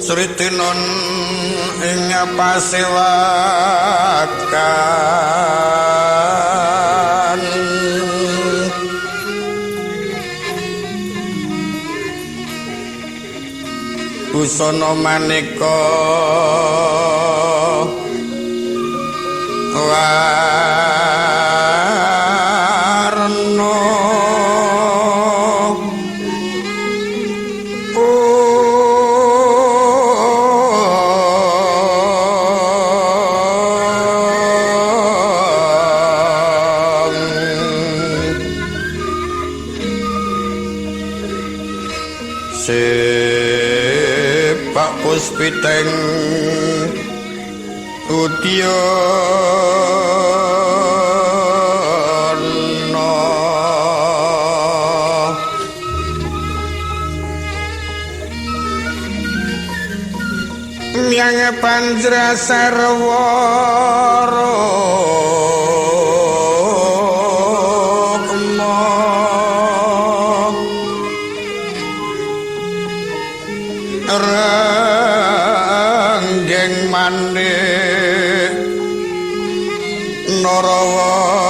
Sritinon ing pasewakan busana maneka warna Pak Puspiteng Udyono Miang Panjrasarwara Ranggeng Mandhe Narawata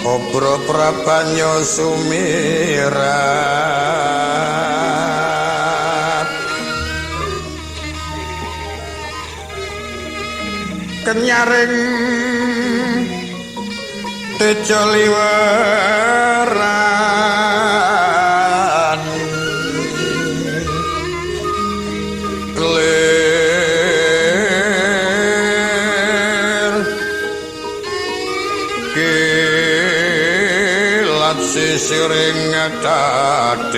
Obro Prabanyo Sumirat Kenyaring Tejo Liweran Lir Kilat sisiring Dadet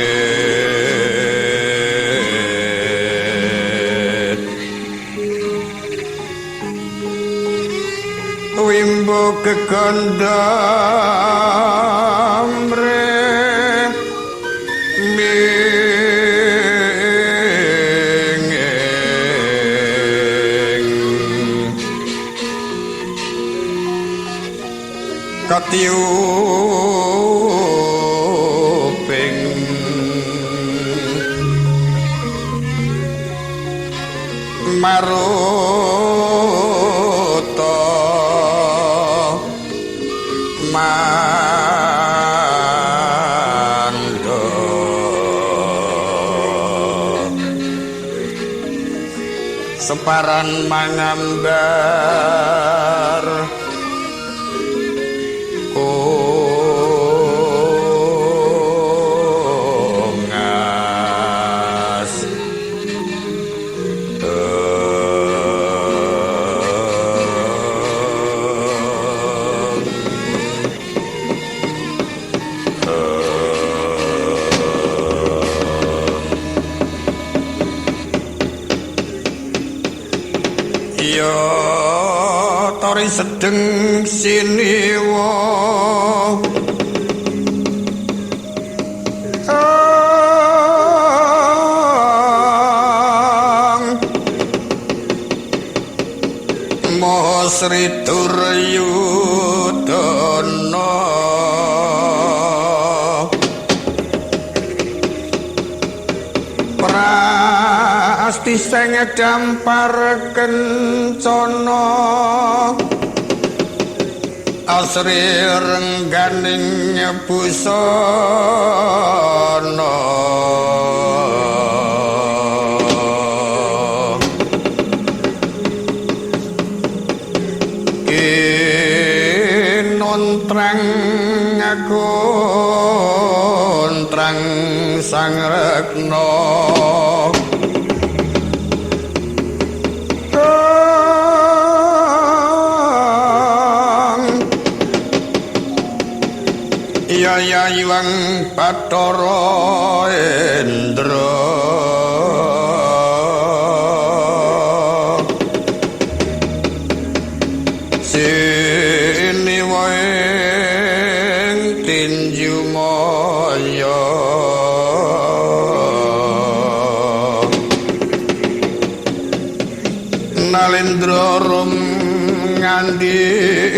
Wimbo kekondamre minging katiuping maruta mando separan mangambar kongas Ori sedeng siniwa Maha Sri Duryudana Prasti sing dampar kencana Asri rengganing busana Kinontrang kontrang sang rekna Yayang Bathara Endra Siniwa ing tinju maya Nalendra rum ngandika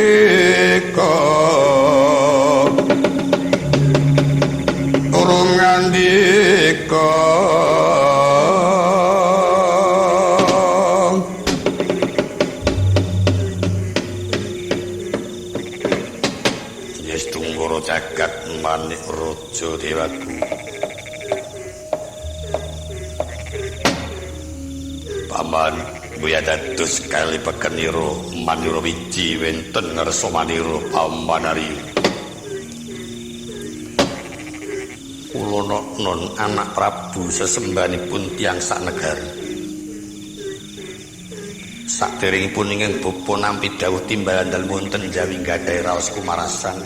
ngandika Yes tunggara jagat manik raja dewaku Paman buya dados kali pekenira manira wiji wenten ngarsa manira pamanariyu Kulo non anak Prabu sesembanipun tiyang saknegari. Saderengipun ingkang bapa nampi dawuh timbalan dalem wonten Jawi gadhahi raos kumarasan.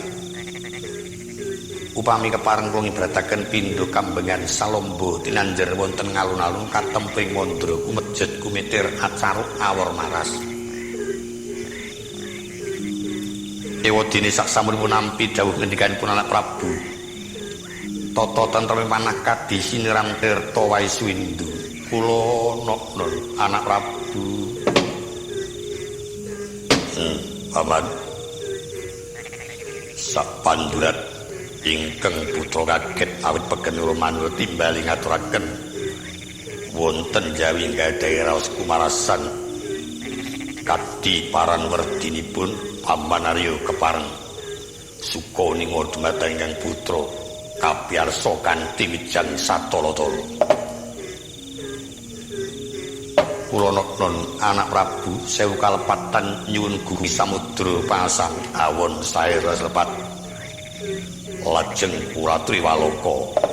Upami kepareng kula ngibrataken pindha kambengan salomba tinanjer wonten ngalun-alun katemping mandra kumejet kumitir acaruk awor maras. Ewadene saksamunipun nampi dawuh ngendikanipun anak Prabu. Tata tentreme manah kadi siniram tirta Waiswindu kula non anak Prabu Paman sapandurat ingkang putra kaget awit pekenira manura timbali ngaturaken wonten Jawi gadhahi raos kumarasan kadi paran werdinipun pamanarya kepareng suka ninga dumateng ingkang putra kapiyarsa kanthi wijang satara-tara. Kula non anak Prabu sewu kalepatan nyuwun gumi samudra pasang awon sae lepat. Lajeng kula triwaloka.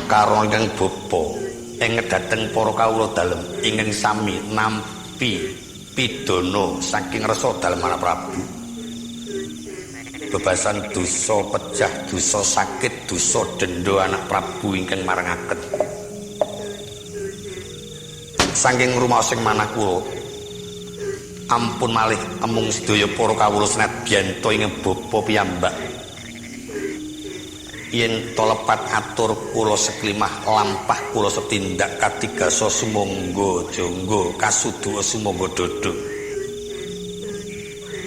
Karo ingkang bapa ing dhateng para kawula dalem ingkang sami nampi pidana saking resa dalem anak Prabu. Bebasan dosa pejah, dosa sakit, dosa denda anak Prabu ingkang marangaken. Saking rumaosing manah kula ampun malih amung sedaya para kawula senadyan to ing bapa piyambak. Yen to lepat atur kula seklimah lampah kula setindak katigasa sumangga jangga kasuduwa sumangga dodho.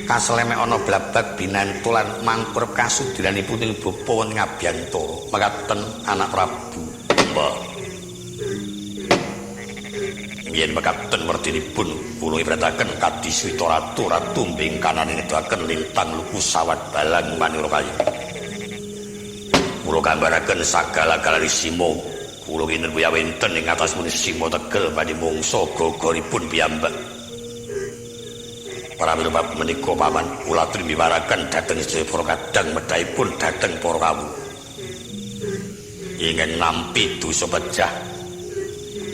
Kaselemek ana blabag binantulan mangkur kasudiranipun ing bapa wonten Ngabyantara mekaten anak Prabu. Mbah. Yen mekaten werdinipun kula ibrataken kadi Swita Ratu ratu mbingkanan ngedaken lintang luku sawat balang manira kayu. Kula gambaraken sagala-galane sima kula kinten kuya wenten ing atas muni sima tegel badhe mungsa gogoripun piyambak. Para bab menika paman kula trimiwaraken dhateng sedaya para kadang medhaipun dhateng para kawula. Ingkang nampi dosa pejah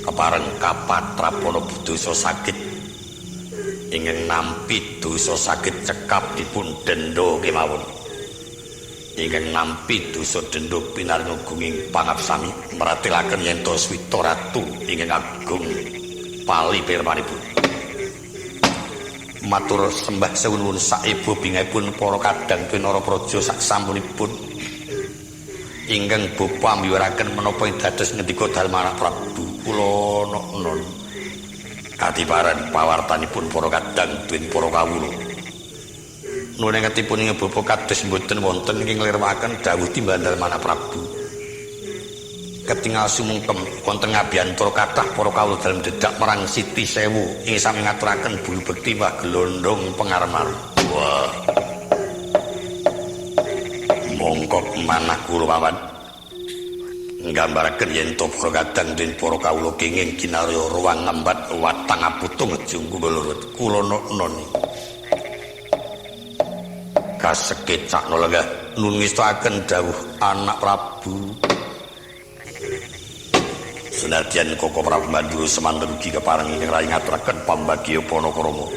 kepareng kapatrapana dosa sakit. Ingkang nampi dosa sakit cekap dipun denda kemawon. Ingkang nampi dosa denda pinaringunging pangapsami maratilaken yen to Swita Ratu ingkang agung pali pirmanipun. matur sembah sewun saebu bingahipun para kadang pinara praja sak sampunipun ingkang bapa miwaraken menapa ing dados ngendika dalem anak Prabu kula non katiparan pawartanipun para kadang tuwin para kawula nuwun ngetipun ing bapa kados mboten wonten ing nglirwaken dawuh timbang dalem anak Prabu ketingal sumungkem wonten ngabiyantara kathah para kawula dalem dedak marang Siti Sewu ing sami ngaturaken bulu bekti wah glondhong pengarmar. Wah. Mongko manah kula paman. Nggambaraken yen to para kadang den para kawula kenging kinarya ruang ngembat watang aputung jungku lurut kula non. Kasekecak lenggah nun ngestakaken dawuh anak Prabu. Senadyan Koko Prabu Mandura semanten ugi kepareng ingkang rayi ngaturaken pambagya Panakrama.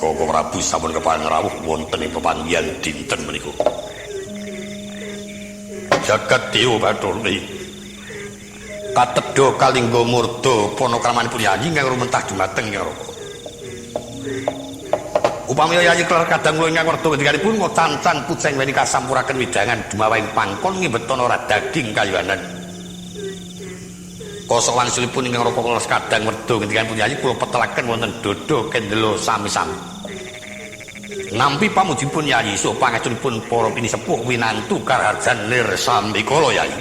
Koko Prabu sampun kepareng rawuh wonten ing pepanggihan dinten menika. Jagat Dewa Bathara katedha kalingga murda panakramanipun Yayi ingkang rumentah dumateng ing Raka. Upami Yayi kelar kadang kula ingkang werda ngendikanipun ngocancan kucing weni kasampuraken widangan dumawahing pangkon ngimbetono ora daging kayuanan. Kosok wangsulipun ingkang Raka kelas kadang werda ngendikanipun Yayi kula petelaken wonten dodo kendelo sami-sami. Nampi pamujipun Yayi so pangajunipun para pinisepuh winantu Karharjan lir sambikala Yayi.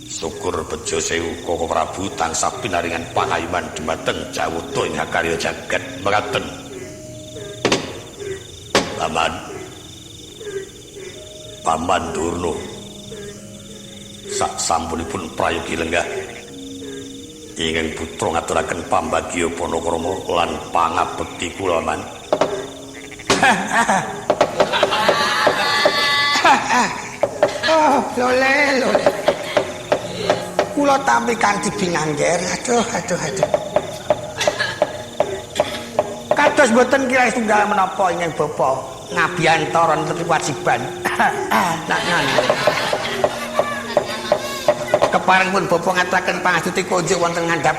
Syukur bejo sewu Koko Prabu tansah pinaringan pangayuman dumateng jawata ing karya jagat mekaten. Paman Durna sak sampunipun prayogi lenggah ingkang putra ngaturaken pambagya Panakrama lan pangabekti kula man. Oh, lole. Kula tampi kanthi bingangger. Aduh. Kados mboten kira setunggal menapa ingkang Bapa ngabiyantara niki kewajiban. Nak ngono. Kepareng pun Bapa ngaturaken pangastuti konjuk wonten ngandhap.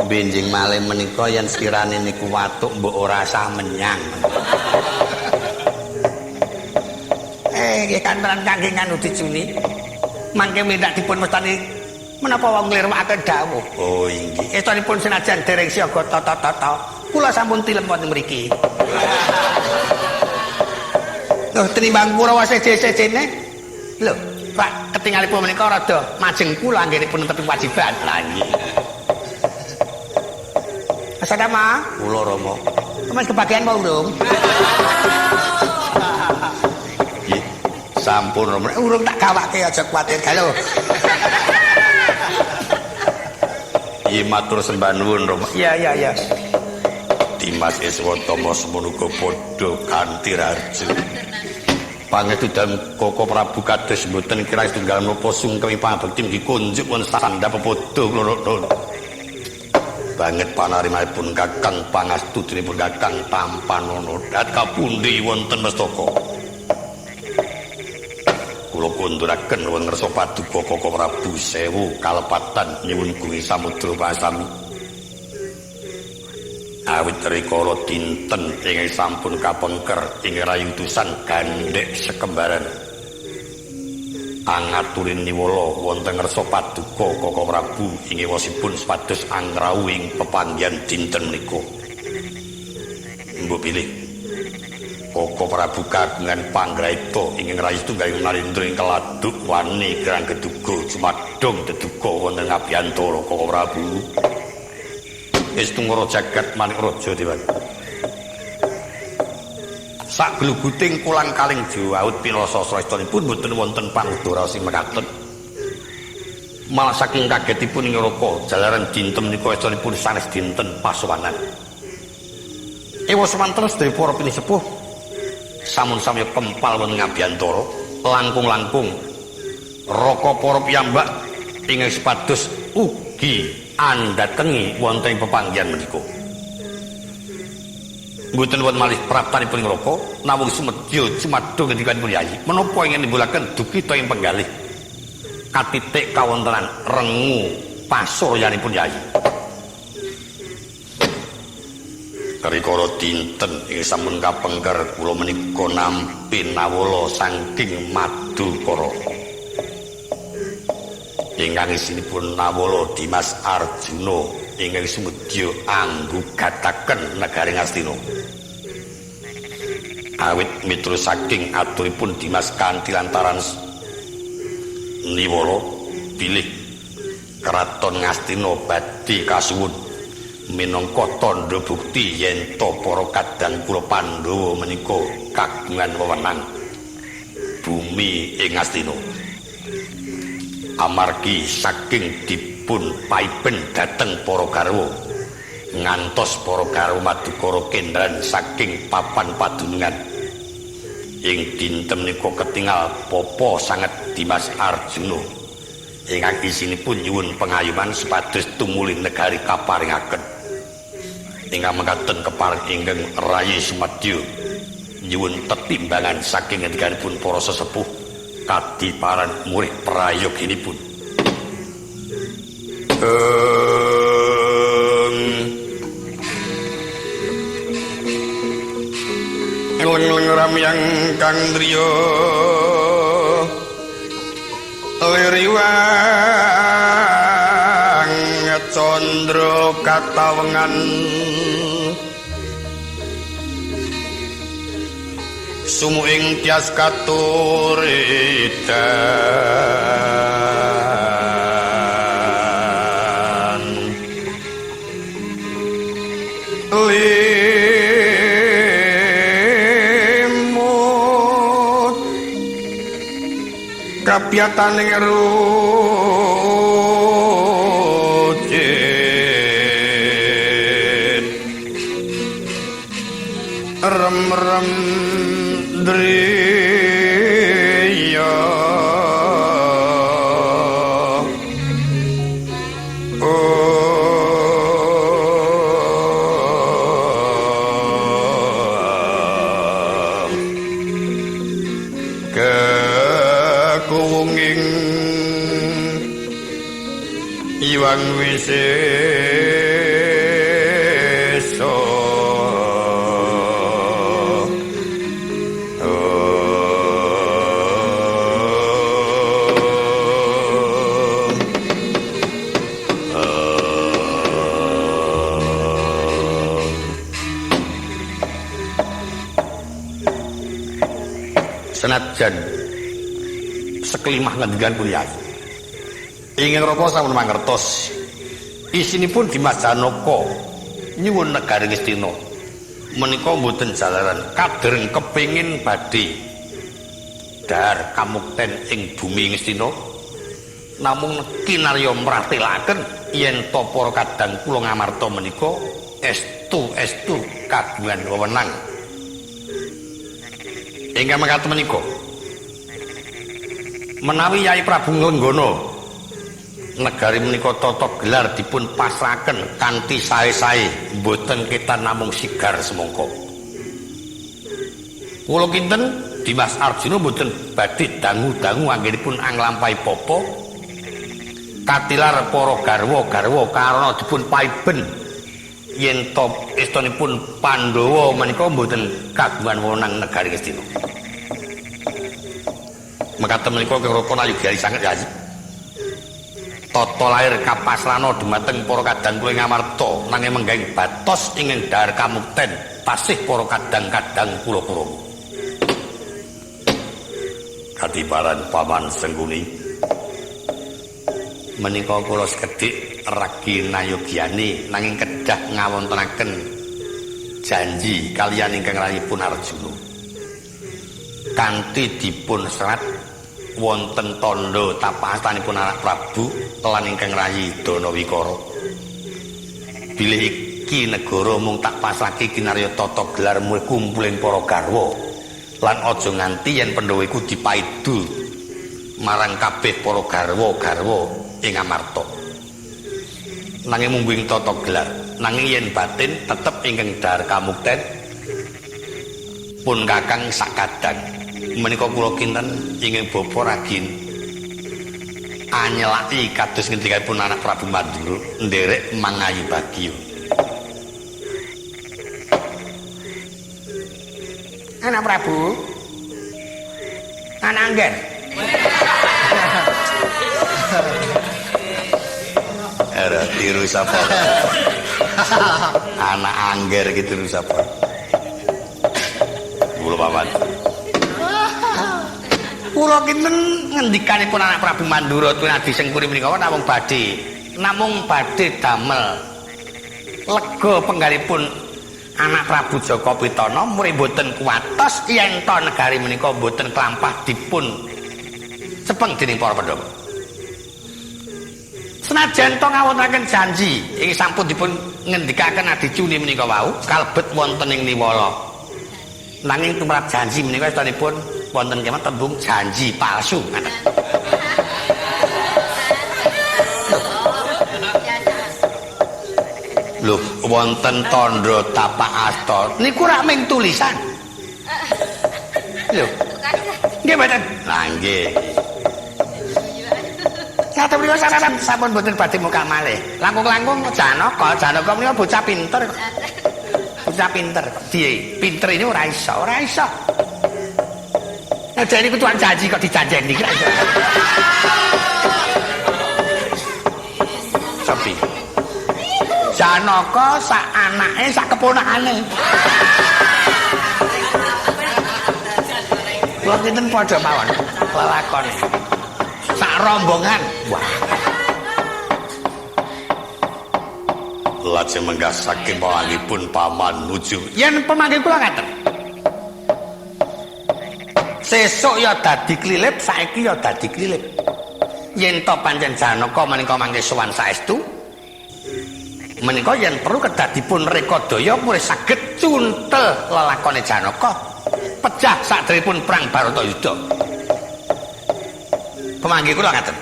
Benjing malih menika yen sekirane niku watuk mbok ora sah menyang. Nggih kantenan kangge nganu dicuni. Mangke mindak dipun mestani menapa wong nglirwakaken dawuh. Oh inggih. Estunipun senajan dereng siaga tata-tata, kula sampun tilem wonten mriki. Loh tinimbang Kurawa seje-sejene. Lho, Pak ketingalipun menika rada majeng kula anggenipun netepi kewajiban. Lah nggih. Sadama, kula Rama. Mas kebagian mau urung? Nggih, sampun Rama. Urung tak gawake aja kuwatir kalau. Nggih matur sembah nuwun Rama. Iya. Dimas Iswatama semenuga padha kanthi raju. Pangestudan Koko Prabu kados mboten kirang setunggal menapa sungkemi pangabekti dikunjuk wonten sandhap pepodo kula banget panarimanipun Kakang pangastutinipun Kakang Tampanono dat kapundi wonten mestaka kula kunduraken wonten ngersa paduka Koko Prabu Sewu kalepatan nyuwun kuwi samudra pasami awit rikala dinten ingkang sampun kapengker ing rayutusan gandhek sekembaran angaturin niwala wonten ngersa paduka Koko Prabu inggih wasipun supados anggrawu ing pepanggihan dinten menika. Mbok pilih Koko Prabu kagungan panggraita ingkang rayi tunggaling narendra ing keladuk wani kirang geduga cumadong deduga wonten ngabiyantara Koko Prabu. Estunggara jagat manik raja dewan. Sak gluguting kulang kaling jawahut pilasa srastanipun boten wonten panudara sing mekaten. Malah saking kagetipun ing Raka jalaran dinten menika estunipun sanes dinten pasowanan. Ewa semanten sedaya para pinisepuh samun samya kempal wonten ngabiyantara langkung-langkung Raka para piyambak ingkang supados ugi andhatengi wonten ing pepanggihan menika. Mboten wonten malih praptanipun Raka namung sumedya cumadha ngendikanipun Yayi menapa ingkang nimbulaken dukita ing penggalih katitik kawontenan rengu pasuryanipun Yayi Rikala dinten ing sampun kapengker kula menika nampi nawala saking Madukara. Ingkang isinipun nawala Dimas Arjuna ingkang sumedya anggugataken negari Ngastina. Awit miturut saking aturipun Dimas kanthi lantaran niwala bilih Kraton Ngastina badhe kasuwun minangka tandha bukti yen to para kadang kula Pandhawa menika kagungan wewenang bumi ing Ngastina. Amargi saking dipun paiben dhateng para garwa ngantos para garwa Madukara kendran saking papan padunungan. Ing dinten menika ketingal Papa sanget Dimas Arjuna ingkang isinipun nyuwun pengayuman supados tumuli negari kaparingaken. Ingkang mekaten kepareng ingkang rayi sumadyo nyuwun tetimbangan saking ngendikanipun para sesepuh kadiparan murih prayoginipun. Eleng-eleng ramyang kang driya liriwang candra katawengan sumuing tias katuridan limut kapiataning rucit rem-rem driya kekuwunging iwang wisesa senajan sekelimah ngendikan Kyai ingin raka sampun mangertos isinipun Dimas Janaka nyuwun negari Ngastina menika mboten jalaran kadereng kepingin badhe dahar kamukten ing bumi Ngastina namung kinarya mratelaken yen to para kadang kula ngamarta menika estu kagungan wewenang. Ingkang mekaten menika menawi Yai Prabu Nggana negari menika tata gelar dipun pasrahaken kanthi sae-sae mboten ketan namung sigar semangka. Kula kinten Dimas Arjuna mboten badhe dangu-dangu anggenipun anglampahi papa katilar para garwa-garwa karana dipun paiben yen to istanipun Pandhawa menika mboten kagungan wewenang negari Ngastina. Mekaten menika kira-kira ayugyari sanget ya. Tata lair kapasrana dumateng para kadang kula ngamarta nanging menggahing batos ingkang dahar kamukten tasih para kadang-kadang kula krama. Kadiparan Paman Sengguni menika kula sekedhik ragi nayogyani nanging kedah ngawontenaken janji kaliyan ingkang rayipun Arjuna kanthi dipun serat wonten tandha tapasanipun anak Prabu lan ingkang rayi Danawikara bilih iki negara mung tak pasake kinarya tata gelar kumpuling para garwa lan aja nganti yen Pandhawa iku dipaidu marang kabeh para garwa-garwa ing Amarta. Nanging mung wing tata gelar, nanging yen batin tetep ingkang dahar kamukten pun kakang sakadang. Menika kula kinten ingkang bapa ragin anyelaki kados ngendikanipun anak Prabu Mandura nderek mangayu bagya. Anak Prabu. Anak Angger. Ada tiru sapa? Anak Angger gitu tiru sapa? Kula paman. Kula kinten ngendikanipun anak Prabu Mandura Tunadi Sengkuri menika namung badhe damel lega penggalipun anak Prabu Jaka Pitana murid boten kuwatos yen to negari menika boten klampah dipun cepeng dening para Pandhawa. Senajan to ngawontenaken janji ingkang sampun dipun ngendikaken Adicuni menika wau kalebet wonten ing Niwala. Nanging tumrap janji menika satanipun wonten kemawon tembung janji palsu. Lho, wonten tandha tapak asta niku rak ming tulisan. Lho. Nggih mboten? Lah nggih. Ngaten menika sampeyan sampun mboten badhe muka malih. Langkung-langkung Janaka menika bocah pinter. Bocah pinter. Piye? Pinter ini ora iso. Nah, jadi ketuaan janji kok dijanjeni iki. Sepi. Janaka sak anake sak keponakane. Kula kinten padha mawon lelakon. Sak rombongan. Wah. Lajeng menggah saking pamangkipun paman nuju. Yen pemangke kula ngaten. Sesuk ya dadi klilip, saiki ya dadi klilip. Yen to pancen Janaka menika mangke sowan saestu, menika yen perlu kedah dipun rekodaya mulih saged cuntel lelakone Janaka pejah sakderepipun perang Baratayuda. Pemangke kula ngaten.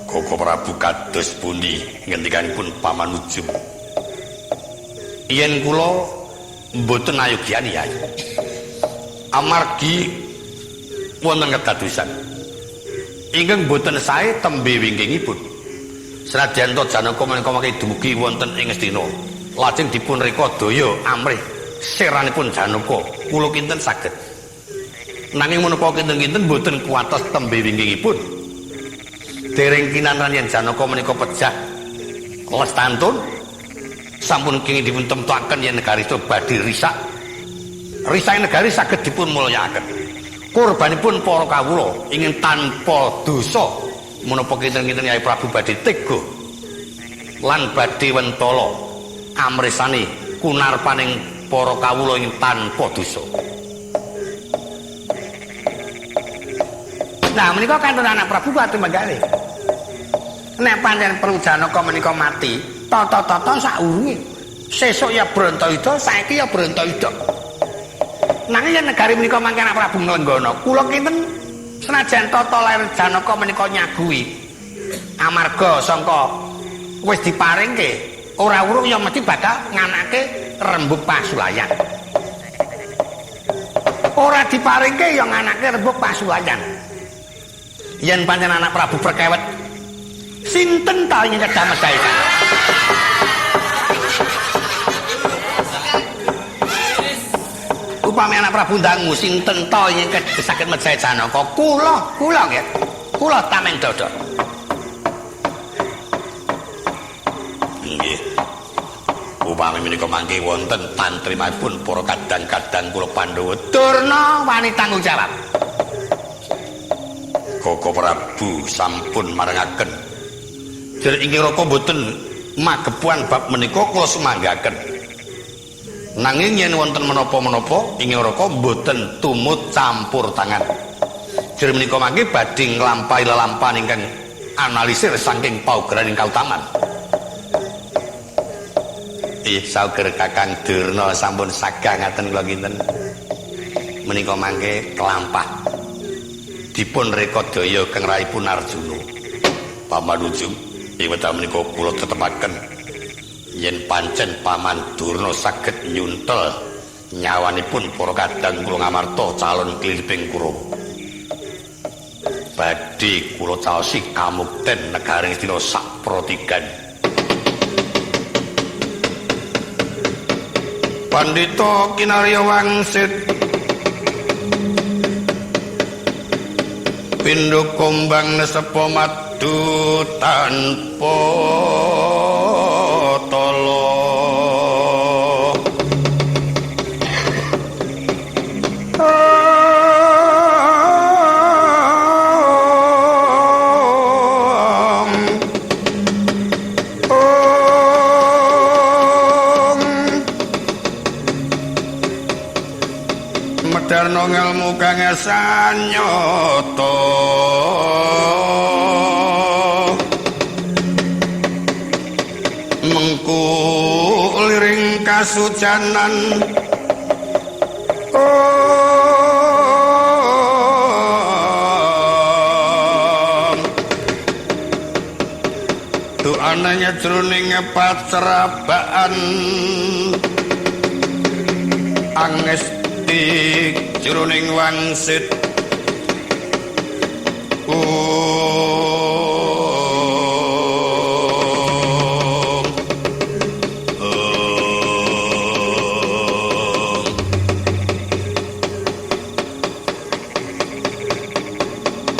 Koko Prabu kados pundi ngendikanipun paman Ujum. Yen kula mboten ayogyan ya. Amargi wonten kedadosan ingkang boten sae tembe wingkingipun. Senadyan to Janaka menika mangke dumugi wonten ing Astina, lajeng dipun reka daya amrih seranipun Janaka, kula kinten saged. Nanging menapa kinten-kinten boten kuwatos tembe wingkingipun. Dereng kinanran yen Janaka menika pejah lestantun sampun kenging dipun temtokaken yen negari badhe risak. Risake negari saged dipun mulyakaken. Korbanipun para kawula ingin tanpa dosa menapa kinten-kinten Yai Prabu badhe tega lan badhe wentala amresane kunarpaning para kawula ingin tanpa dosa. Nah menika kanten anak Prabu badhe manggalih. Nek pancen perlu Janaka menika mati, tata-tata saurunge. Sesuk ya Bratayuda, saiki ya Bratayuda. Nanging yen negari menika mangke anak Prabu Nglenggana, kula kinten senajan tata lair Janaka menika nyaguhi amarga sangka wis diparingke ora urung ya mesti bakal nganake rembug pasulayan. Ora diparingke ya nganake rembug pasulayan. Yen pancen anak Prabu perkewet, sinten ta ingkang kedah medahikan? Upami anak Prabu ndangu sinten ta ingkang saged mejahi Janaka? Kula nggih. Kula tameng dada. Nggih. Upami menika mangke wonten tantrimipun para kadang-kadang kula Pandhawa Durna wani tanggung jawab. Koko Prabu sampun marengaken. Jer inggih raka mboten magepuan bab menika kula sumanggaken. Nanging yen wonten menapa-menapa inggih raka mboten tumut campur tangan. Jer menika mangke badhe nglampahi lelampahan ingkang analisir saking paugeran ing kautaman. Sauger Kakang Durna sampun sagah ngaten kula kinten. Menika mangke kelampah dipun reka daya keng raipun Arjuna. Paman Ujung, ing wekdal menika kula tetepaken yen pancen Paman Durna saged nyuntel nyawanipun para kadang kula ngamarta calon kliliping Kurawa. Badhe kula caosi kamukten negari Astina saprotigan. Pandita kinarya wangsit pindho kumbang nesepa madu tanpa tala Darno ngelmu kang sanyata mengku liring kasujanan doane jroning pacrabaan anges jroning wangsit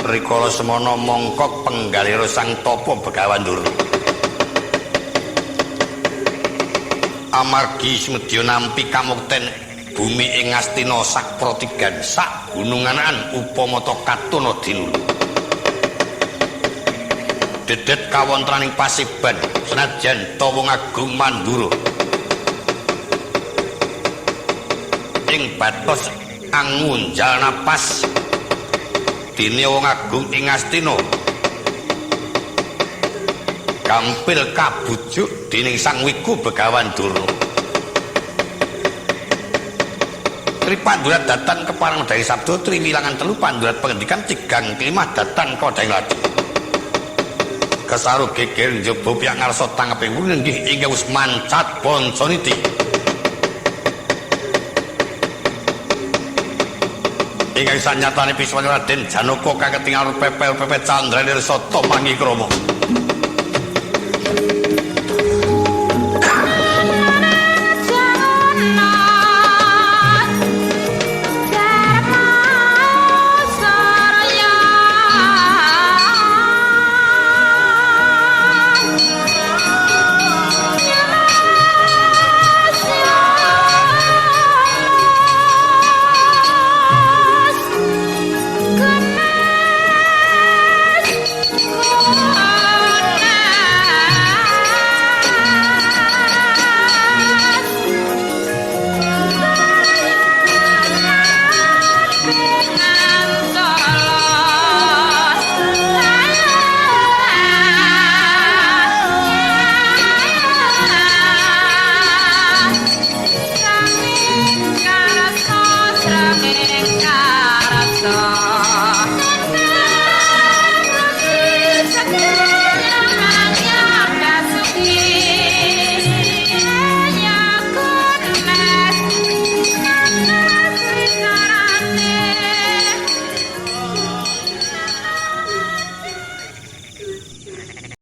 rikala semana mongkok penggalira sang tapa Begawan Nduru amargi smedya nampi kamukten bumi ing Astina sak protigan sak gununganan upamata katuna dinulu dedet kawontenaning pasiban senajan ta wong agung Mandura ing batos angunjal napas dene wong agung ing Astina gampil kabujuk dening sang wiku Begawan Nduru Tri Pandurat datan keparang dari sabdo Tri wilangan telu Pandurat pengendikan tigang kelima datan kodang ladi kesaru geger njaba piyak ngarsa tangeping wulung nggih ingkang wis mancat bonconiti ingkang sanyatane piswan Raden Janaka kang ketingal pepel-pepet candraning sata mangi krama